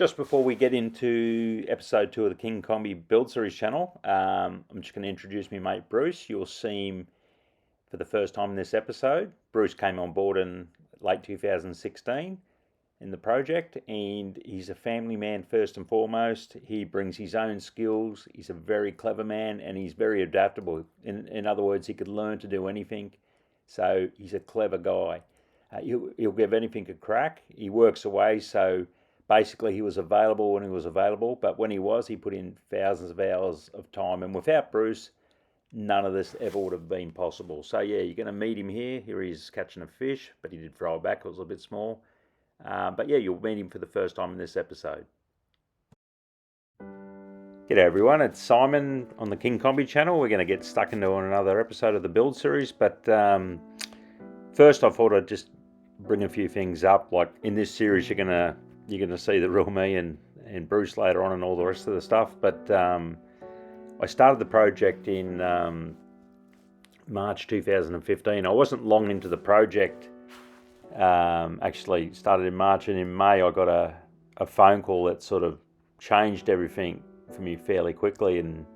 Just before we get into episode 2 of the King Kombi Build Series channel, I'm just going to introduce my mate Bruce. You'll see him for the first time in this episode. Bruce came on board in late 2016 in the project, and he's a family man first and foremost. He brings his own skills. He's a very clever man, and he's very adaptable. In other words, he could learn to do anything. So he's a clever guy. He'll give anything a crack. He works away, so basically he was available when he was available, but when he was, he put in thousands of hours of time, and without Bruce, none of this ever would have been possible. So yeah, you're going to meet him here. Here he is catching a fish, but he did throw it back. It was a bit small. But yeah, you'll meet him for the first time in this episode. G'day everyone, it's Simon on the King Kombi channel. We're going to get stuck into another episode of the build series, but first I thought I'd just bring a few things up. Like in this series, you're gonna see the real me and Bruce later on and all the rest of the stuff. But I started the project in March 2015. I wasn't long into the project. Actually started in March, and in May I got a phone call that sort of changed everything for me fairly quickly and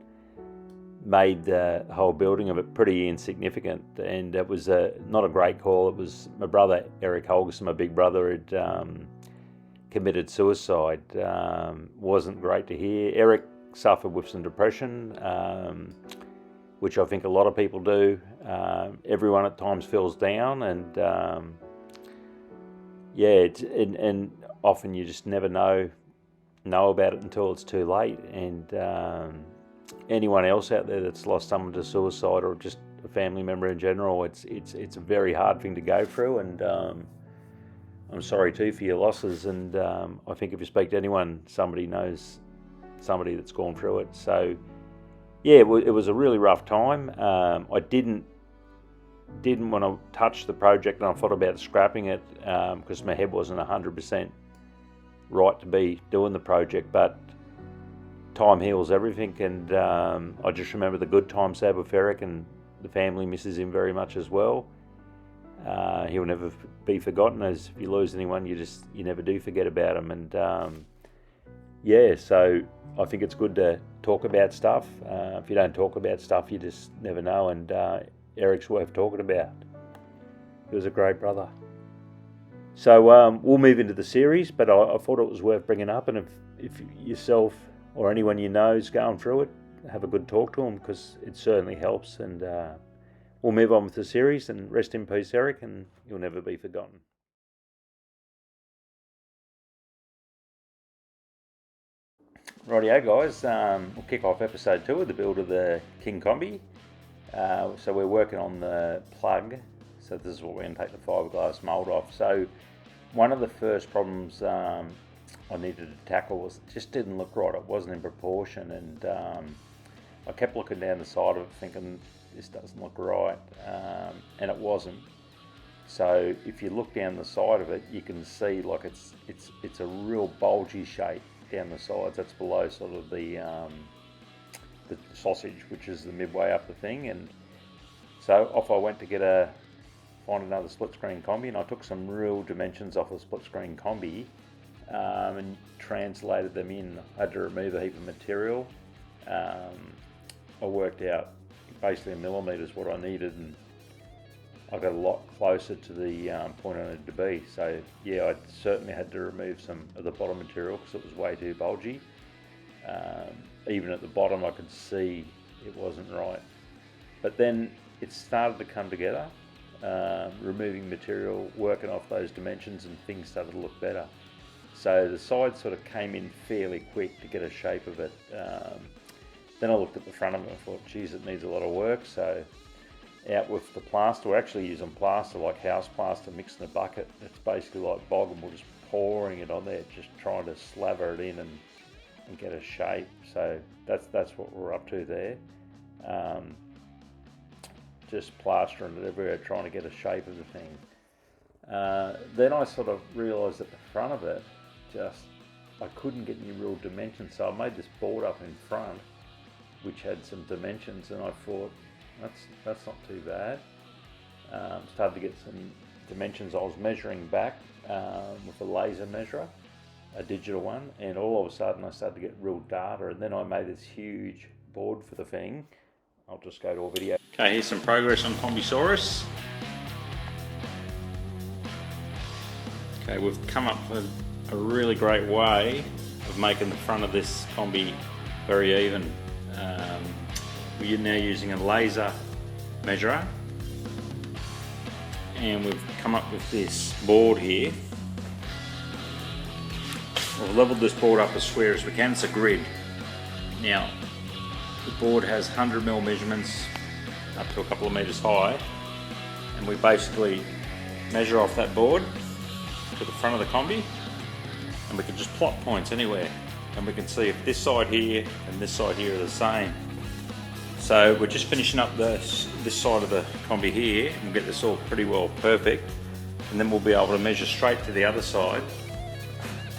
made the whole building of it pretty insignificant. And it was not a great call. It was my brother Eric Holgerson, my big brother, had committed suicide. Wasn't great to hear. Eric suffered with some depression, which I think a lot of people do. Everyone at times feels down, and and often you just never know about it until it's too late. And anyone else out there that's lost someone to suicide, or just a family member in general, it's a very hard thing to go through, and I'm sorry too for your losses. And I think if you speak to anyone, somebody knows somebody that's gone through it. So yeah, it was a really rough time. I didn't want to touch the project, and I thought about scrapping it because my head wasn't 100% right to be doing the project. But time heals everything, and I just remember the good times I had with Eric, and the family misses him very much as well. He'll never be forgotten, as if you lose anyone, you never do forget about him. And so I think it's good to talk about stuff. If you don't talk about stuff, you just never know. And Eric's worth talking about. He was a great brother. So we'll move into the series, but I thought it was worth bringing up. And if yourself or anyone you know is going through it, have a good talk to them, because it certainly helps. And we'll move on with the series, and rest in peace, Eric, and you'll never be forgotten. Rightio guys, we'll kick off episode 2 of the build of the King Kombi. So we're working on the plug. So this is what we're going to take the fiberglass mould off. So one of the first problems I needed to tackle was it just didn't look right. It wasn't in proportion, and I kept looking down the side of it thinking this doesn't look right, and it wasn't. So if you look down the side of it, you can see like it's a real bulgy shape down the sides. That's below sort of the sausage, which is the midway up the thing. And so off I went to find another split screen Kombi, and I took some real dimensions off a split screen Kombi and translated them in. I had to remove a heap of material. I worked out basically in millimetres what I needed, and I got a lot closer to the point I needed to be. So yeah, I certainly had to remove some of the bottom material because it was way too bulgy. Even at the bottom I could see it wasn't right. But then it started to come together, removing material, working off those dimensions, and things started to look better. So the sides sort of came in fairly quick to get a shape of it. Then I looked at the front of it and thought, geez, it needs a lot of work. So out with the plaster. We're actually using plaster, like house plaster, mixed in a bucket. It's basically like bog, and we're just pouring it on there, just trying to slaver it in and get a shape. So that's what we're up to there. Just plastering it everywhere, trying to get a shape of the thing. Then I sort of realised at the front of it, I couldn't get any real dimensions. So I made this board up in front, which had some dimensions, and I thought, that's not too bad. Started to get some dimensions. I was measuring back with a laser measurer, a digital one, and all of a sudden I started to get real data, and then I made this huge board for the thing. I'll just go to a video. Okay, here's some progress on Kombisaurus. Okay, we've come up with a really great way of making the front of this Kombi very even. We're now using a laser measurer, and we've come up with this board here. We've leveled this board up as square as we can. It's a grid. Now, the board has 100mm measurements up to a couple of meters high, and we basically measure off that board to the front of the Kombi, and we can just plot points anywhere, and we can see if this side here and this side here are the same. So we're just finishing up this side of the Kombi here, and we'll get this all pretty well perfect, and then we'll be able to measure straight to the other side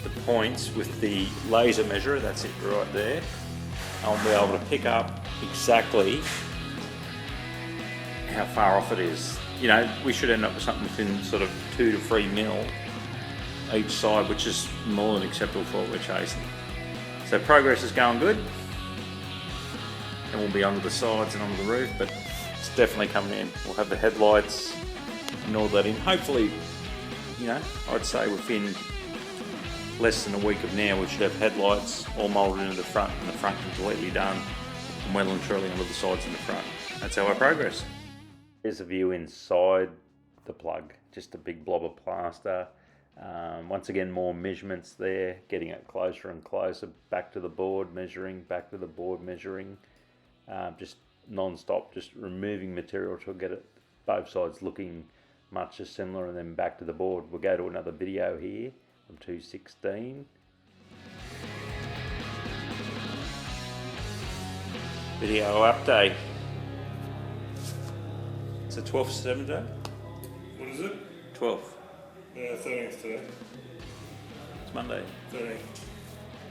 the points with the laser measurer. That's it right there. I'll be able to pick up exactly how far off it is. You know, we should end up with something within sort of 2 to 3 mil each side, which is more than acceptable for what we're chasing. So progress is going good, and we'll be under the sides and under the roof, but it's definitely coming in. We'll have the headlights and all that in. Hopefully, you know, I'd say within less than a week of now, we should have headlights all moulded into the front, and the front completely done, and well and truly under the sides and the front. That's how I progress. Here's a view inside the plug, just a big blob of plaster. Once again, more measurements there, getting it closer and closer, back to the board measuring, back to the board measuring, just non-stop, just removing material to get it both sides looking much as similar, and then back to the board. We'll go to another video here from 216. Video update. It's the 12th September. What is it? 12th. Yeah, 13th today. It's Monday. 13th.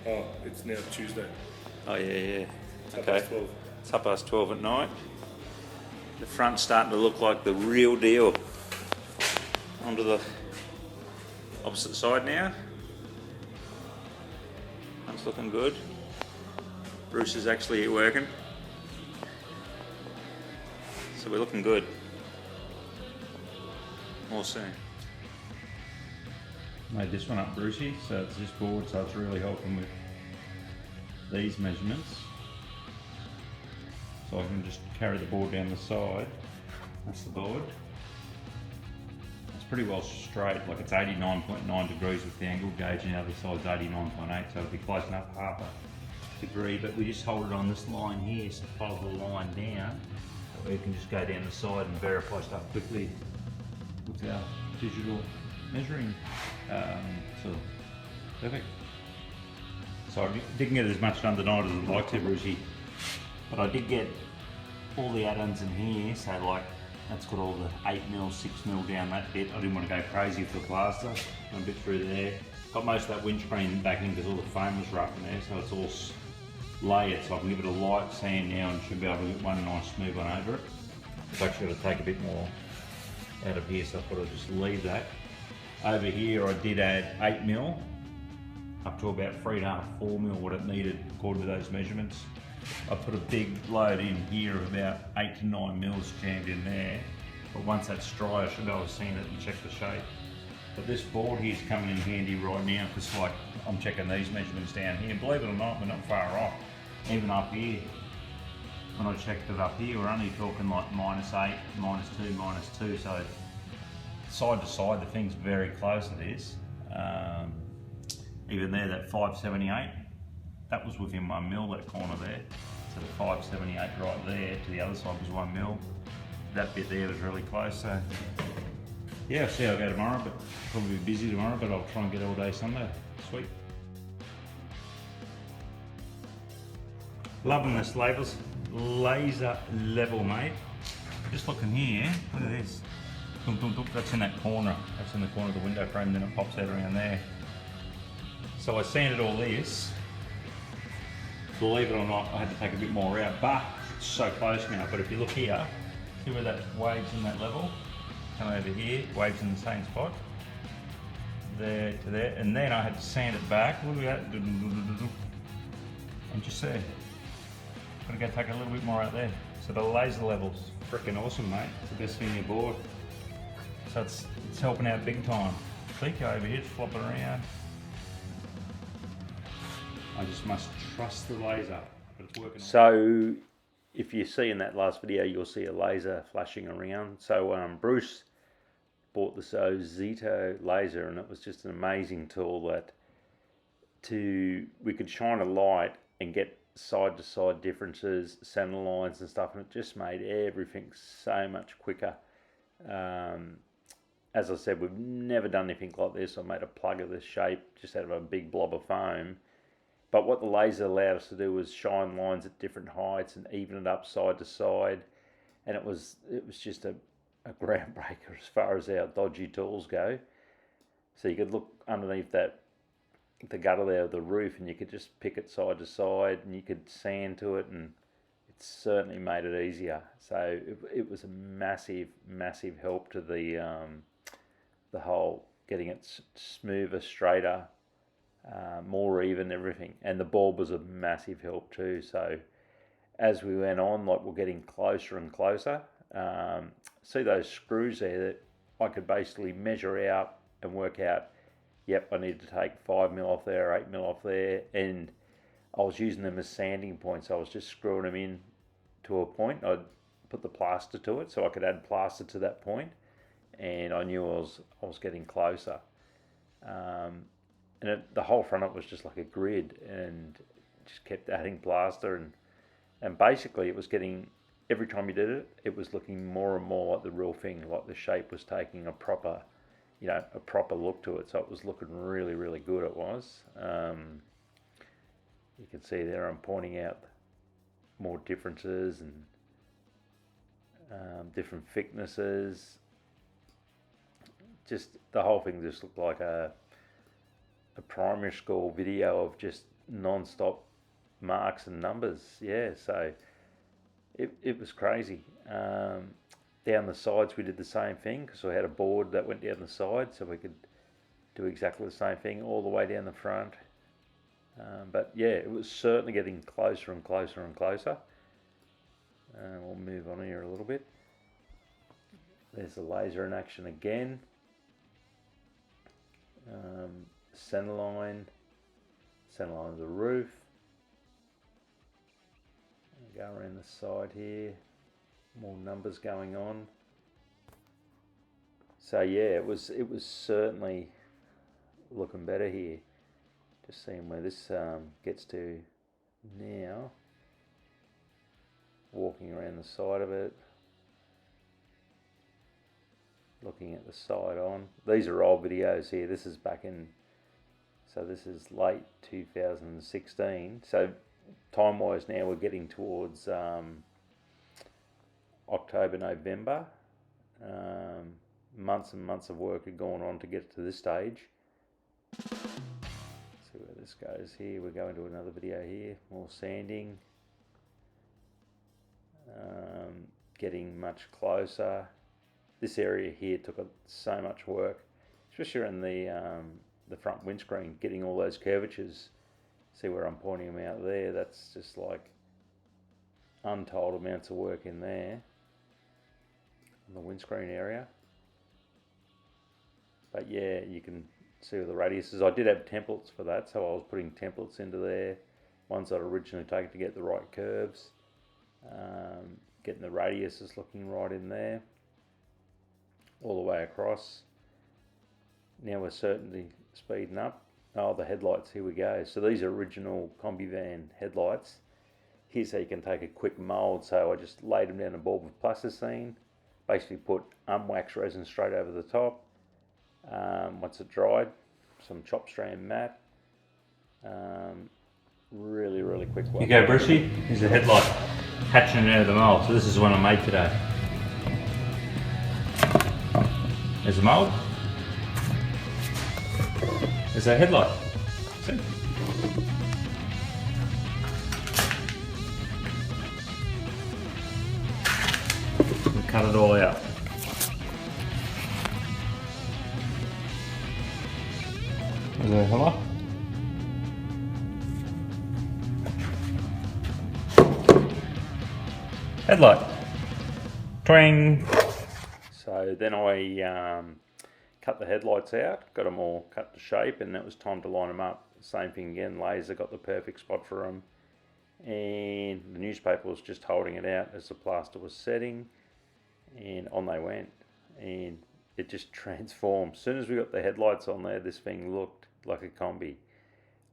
Oh, it's now Tuesday. Oh yeah. It's Okay. 12. It's 12:30 at night. The front's starting to look like the real deal. Onto the opposite side now. That's looking good. Bruce is actually working. So we're looking good. More soon. Made this one up, Brucey, so it's this board, so it's really helping with these measurements. So I can just carry the board down the side. That's the board. It's pretty well straight, like it's 89.9 degrees with the angle gauge, and the other side's 89.8, so it'll be close enough half a degree, but we just hold it on this line here, so follow the line down, so we can just go down the side and verify stuff quickly with our digital measuring. So perfect. So I didn't get as much done tonight as I'd like to, Brucey, but I did get all the add-ons in here. So like that's got all the 8mm, 6mm down that bit. I didn't want to go crazy for the plaster. A bit through there. Got most of that windscreen back in because all the foam was rough in there, so it's all layered. So I can give it a light sand now and should be able to get one nice smooth one over it. I've actually got to take a bit more out of here, so I thought I'd just leave that. Over here I did add 8mm up to about 3.5, 4mm what it needed according to those measurements. I put a big load in here of about 8 to 9mm jammed in there, but once that's dry I should be able to see it and check the shape. But this board here's coming in handy right now because like I'm checking these measurements down here, and believe it or not, we're not far off. Even up here, when I checked it up here, we're only talking like -8, -2, -2, so side to side the thing's very close to this. Even there, that 578, that was within 1mm, that corner there. So the 578 right there to the other side was 1mm. That bit there was really close, so yeah, I'll see how I go tomorrow, but probably be busy tomorrow, but I'll try and get all day Sunday. Sweet. Loving this laser level, mate. Just looking here, look at this. That's in that corner. That's in the corner of the window frame, then it pops out around there. So I sanded all this. Believe it or not, I had to take a bit more out, but it's so close now. But if you look here, see where that waves in that level? Come over here, waves in the same spot. there to there, and then I had to sand it back. Look at that. And just there. Gotta go take a little bit more out there. So the laser level's freaking awesome, mate. It's the best thing you're board. So it's helping out big time. Click over here, flop it around. I just must trust the laser, but it's working. So if you see in that last video, you'll see a laser flashing around. So Bruce bought the Zito laser, and it was just an amazing tool that we could shine a light and get side to side differences, center lines and stuff, and it just made everything so much quicker. As I said, we've never done anything like this. I made a plug of this shape just out of a big blob of foam. But what the laser allowed us to do was shine lines at different heights and even it up side to side. And it was just a groundbreaker as far as our dodgy tools go. So you could look underneath the gutter there of the roof, and you could just pick it side to side, and you could sand to it, and it certainly made it easier. So it was a massive, massive help to the whole getting it smoother, straighter, more even, everything. And the bulb was a massive help too. So as we went on, like, we're getting closer and closer. See those screws there that I could basically measure out and work out, yep, I need to take 5mm off there, 8mm off there, and I was using them as sanding points. I was just screwing them in to a point. I'd put the plaster to it so I could add plaster to that point, and I knew I was getting closer. And the whole front of it was just like a grid, and just kept adding plaster, and basically it was getting, every time you did it, it was looking more and more like the real thing, like the shape was taking a proper look to it. So it was looking really, really good, it was. You can see there I'm pointing out more differences and different thicknesses. Just the whole thing just looked like a primary school video of just non-stop marks and numbers. Yeah, so it was crazy. Down the sides we did the same thing, because we had a board that went down the side, so we could do exactly the same thing all the way down the front. But yeah, it was certainly getting closer and closer and closer. We'll move on here a little bit. There's the laser in action again. Centerline of the roof. Go around the side here. More numbers going on. So yeah, it was certainly looking better here. Just seeing where this gets to now. Walking around the side of it. Looking at the side on. These are old videos here. This is back in, so this is late 2016. So time wise now we're getting towards October, November. Months and months of work had gone on to get to this stage. See where this goes here. We're going to another video here. More sanding. Getting much closer. This area here took so much work, especially around the front windscreen, getting all those curvatures. See where I'm pointing them out there? That's just like untold amounts of work in there. On the windscreen area. But yeah, you can see the radiuses. I did have templates for that, so I was putting templates into there. Ones that I originally taken to get the right curves. Getting the radiuses looking right in there. All the way across. Now we're certainly speeding up. Oh, the headlights, here we go. So these are original kombivan headlights. Here's how you can take a quick mould. So I just laid them down a bulb of plasticine. Basically put unwaxed resin straight over the top. Once it dried, some chop strand mat. Really, really quick one. Here you go, Brucey. Here's the headlight hatching it out of the mould. So this is the one I made today. There's the mould. There's our headlight. See? We cut it all out. Is there hello? Headlight. Twang. So then I cut the headlights out, got them all cut to shape, and it was time to line them up. Same thing again, laser got the perfect spot for them, and the newspaper was just holding it out as the plaster was setting, and on they went, and it just transformed. As soon as we got the headlights on there, this thing looked like a Kombi.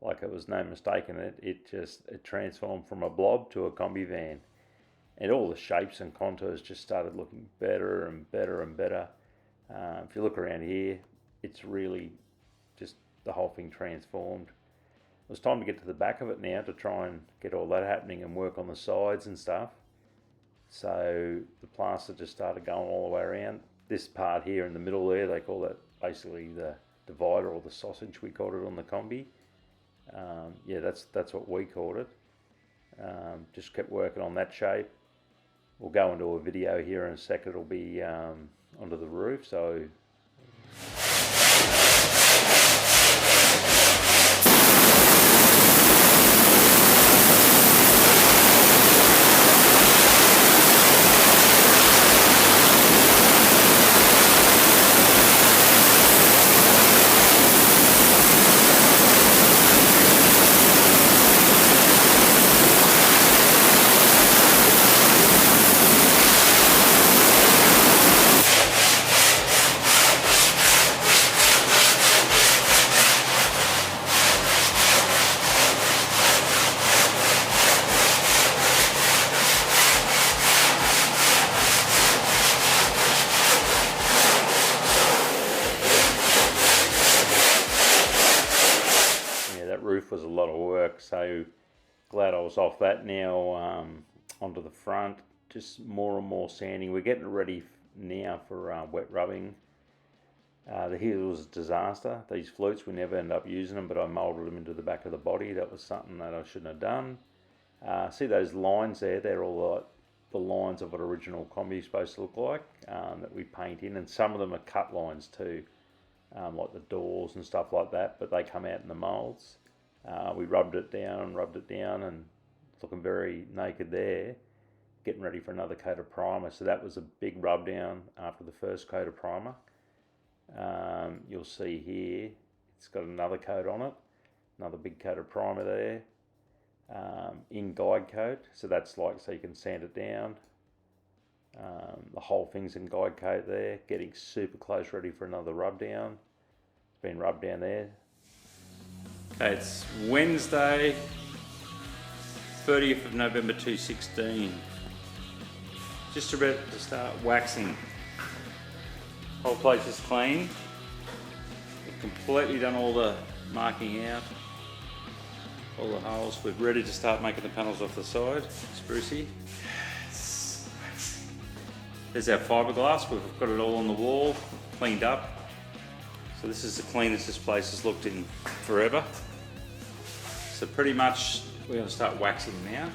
Like it was no mistaking it. It transformed from a blob to a Kombi van. And all the shapes and contours just started looking better and better and better. If you look around here, it's really just the whole thing transformed. It was time to get to the back of it now to try and get all that happening and work on the sides and stuff. So the plaster just started going all the way around. This part here in the middle there, they call that basically the divider or the sausage, we called it on the Kombi. Yeah, that's what we called it. Just kept working on that shape. We'll go into a video here in a second. It'll be onto the roof. So roof was a lot of work, so glad I was off that now. Onto the front, just more and more sanding. We're getting ready now for wet rubbing. The heel was a disaster. These flutes, we never end up using them, but I moulded them into the back of the body. That was something that I shouldn't have done. See those lines there? They're all the lines of what original Kombi is supposed to look like, that we paint in, and some of them are cut lines too, like the doors and stuff like that, but they come out in the moulds. We rubbed it down, and it's looking very naked there. Getting ready for another coat of primer. So that was a big rub down after the first coat of primer. You'll see here, it's got another coat on it, another big coat of primer there. In guide coat, so that's like, so you can sand it down. The whole thing's in guide coat there. Getting super close, ready for another rub down. Been rubbed down there. Okay, it's Wednesday, 30th of November 2016. Just about to start waxing. Whole place is clean. We've completely done all the marking out, all the holes. We're ready to start making the panels off the side. Sprucey. There's our fiberglass. We've got it all on the wall, cleaned up. So this is the cleanest this place has looked in forever. So pretty much we're going to start waxing now.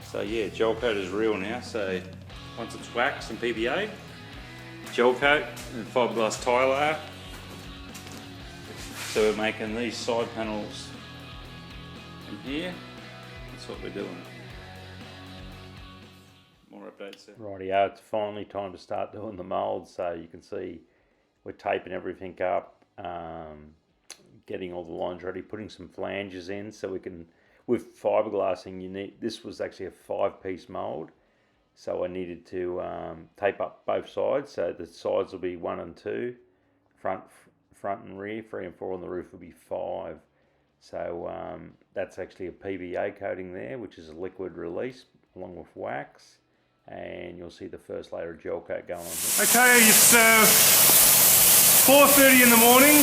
So yeah, gel coat is real now. So once it's waxed and PVA, gel coat and fiberglass tile layer. So we're making these side panels in here. That's what we're doing. More updates there. Rightio, it's finally time to start doing the moulds. So you can see we're taping everything up, getting all the lines ready, putting some flanges in so we can, with fiberglassing, you need, this was actually a 5-piece mould, so I needed to tape up both sides, so the sides will be 1 and 2, front and rear, 3 and 4 on the roof will be 5. So that's actually a PVA coating there, which is a liquid release along with wax, and you'll see the first layer of gel coat going on here. Okay, it's 4:30 in the morning.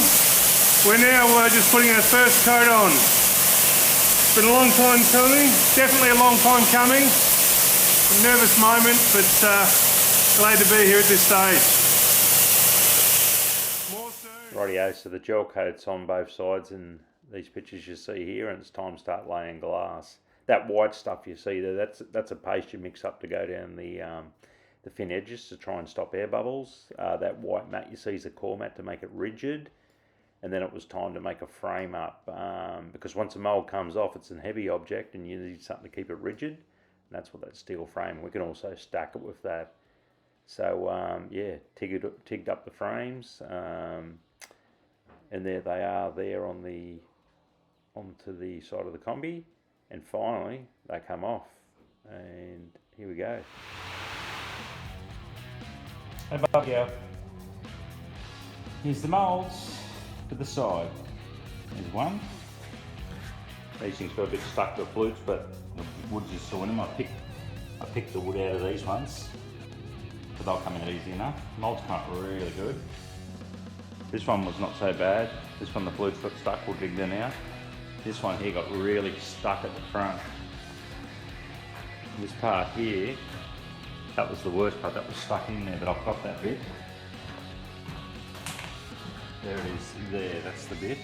We're now just putting our first coat on. It's been a long time coming, definitely a long time coming. A nervous moment, but glad to be here at this stage. More so. Rightio, so the gel coat's on both sides in these pictures you see here, and it's time to start laying glass. That white stuff you see there, that's a paste you mix up to go down the thin edges to try and stop air bubbles. That white mat you see is a core mat to make it rigid. and then it was time to make a frame up, because once the mould comes off, it's a heavy object and you need something to keep it rigid, and that's what that steel frame. We can also stack it with that. So yeah, tigged up the frames, and there they are there onto the side of the Kombi, and finally they come off, and here we go. Hey Bubby, here's the moulds to the side. There's one. These things got a bit stuck to the flutes, but the wood's just still in them. I picked the wood out of these ones, but they'll come in easy enough. Moulds come up really good. This one was not so bad. This one the flutes got stuck, we'll dig them out. This one here got really stuck at the front. This part here, that was the worst part, that was stuck in there, but I've got that bit. There it is, there, that's the bit.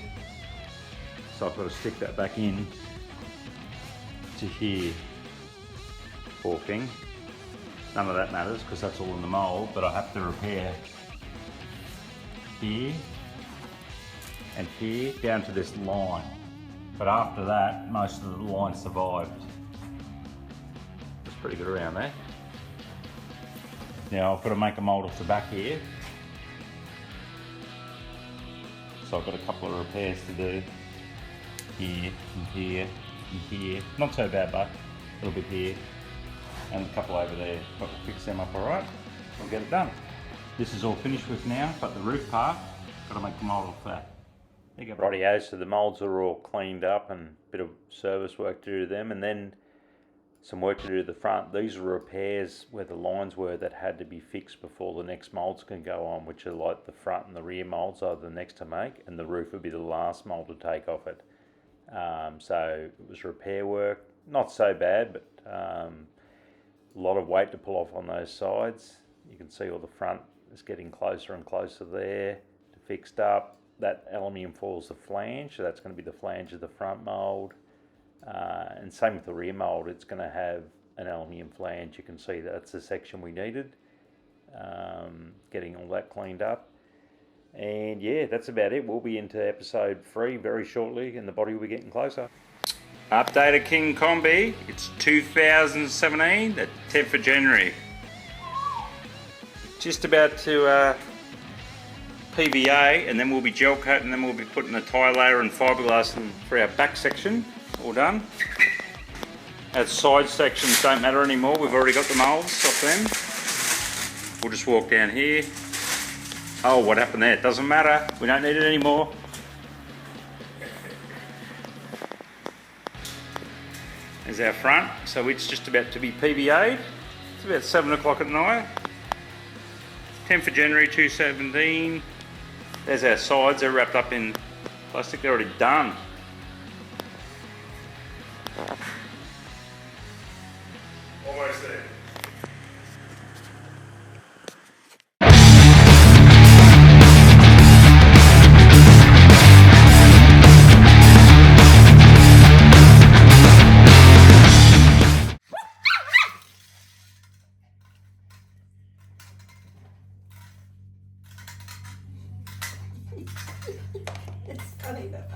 So I've got to stick that back in to here. Forking. None of that matters because that's all in the mould, but I have to repair here and here down to this line. But after that, most of the line survived. It's pretty good around there. Now I've got to make a mould off the back here. So I've got a couple of repairs to do. Here, and here, and here. Not so bad, but a little bit here. And a couple over there. But we'll fix them up alright. We'll get it done. This is all finished with now, but the roof part, got to make the mould off that. There you go. Rightio, so the moulds are all cleaned up and a bit of service work to do to them, and then some work to do to the front. These are repairs where the lines were that had to be fixed before the next moulds can go on, which are like the front and the rear moulds are the next to make, and the roof would be the last mould to take off it. So it was repair work, not so bad, but a lot of weight to pull off on those sides. You can see all the front is getting closer and closer there to fixed up. That aluminium foil's the flange, so that's going to be the flange of the front mould. And same with the rear mould, it's going to have an aluminium flange. You can see that's the section we needed. Getting all that cleaned up. And yeah, that's about it. We'll be into episode 3 very shortly, and the body will be getting closer. Updated KINGKOMBI, it's 2017, the 10th of January. Just about to PVA, and then we'll be gel coat, and then we'll be putting a tyre layer and fiberglass in for our back section. All done. Our side sections don't matter anymore, we've already got the moulds off them. We'll just walk down here. Oh, what happened there? It doesn't matter, we don't need it anymore. There's our front, so it's just about to be PVA'd. It's about 7 o'clock at night. 10th of January 2017. There's our sides, they're wrapped up in plastic, they're already done. Almost there. It's funny that